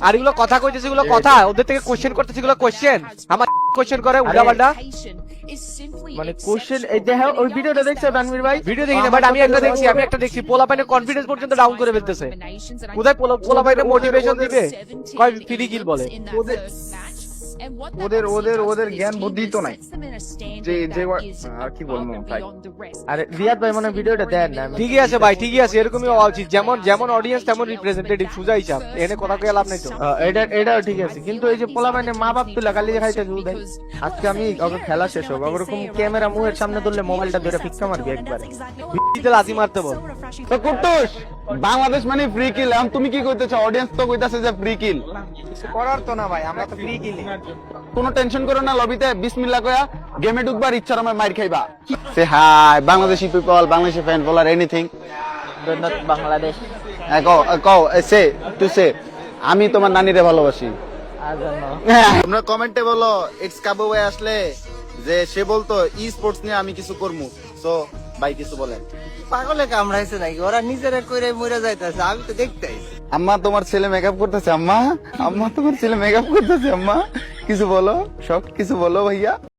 আর এগুলো কথা কইতেছে, এগুলো কথা, ওদের থেকে কোশ্চেন করতেছে, এগুলো কোশ্চেন আমার কোশ্চেন করে উল্টাপাল্টা। মানে কোশ্চেন এই দেখো ওই ভিডিওটা দেখছো তানভীর ভাই? ভিডিও দেখি না, বাট আমি একটা দেখছি পোলাপাইনের কনফিডেন্স পর্যন্ত ডাউন করে ফেলতেছে। কোথায় পোলাপাইনের মোটিভেশন দিবে, কয় ফ্রি কিল বলে। ওদের জ্ঞান বুদ্ধি তো নাই যে যে আর কি বলবো ভাই। আরে রিয়াদ ভাই মানে ভিডিওটা দেন না। ঠিকই আছে ভাই, ঠিকই আছে, এরকমই হওয়া উচিত। যেমন অডিয়েন্স তেমন রিপ্রেজেন্টেটিভ, সুজা হিসাব। এনে কথা কয়ে লাভ নাই তো। এটাও ঠিক আছে, কিন্তু এই যে পোলা মানে মা বাপ তুলে গালি খাইতে দেয়। আজকে আমি ওকে খেলা শেষ হোক, ওরকম ক্যামেরা মুখের সামনে ধরলে মোবাইলটা ধরে ফিক্কা মারবি একবারে। ভিডিওতে লাথি মারতে বল। তো কুট্টুস, বাংলাদেশ মানে ফ্রি কিল, এখন তুমি কি কইতেছো? অডিয়েন্স তো কইতাছে যে ফ্রি কিল। করার তো না ভাই, আমরা তো ফ্রি কিলি। কোনো টেনশন করো না, লবিতে বিসমিল্লাহ কয়া গেমে ঢুকবার ইচ্ছা আমার মাইর খাইবা। Say hi Bangladeshi people, Bangladeshi fan বলার anything Bangladesh say to say আমি তোমার নানিরে ভালোবাসি। তোমরা কমেন্টে বলো ইটস কাবু ভাই আসলে যে সে বলতো ই স্পোর্টস নিয়ে আমি কিছু করবো। সো ভাই কিছু বলেন। পাগলে কামড়াইছে নাকি? ওরা নিজেরা কইরে মরে যাইতাছে, আমি তো দেখতে আইছি। আম্মা তোমার ছেলে মেকআপ করতেছে, আম্মা আম্মা তোমার ছেলে মেকআপ করতেছে, আম্মা কিছু বলো, সব কিছু বলো ভাইয়া।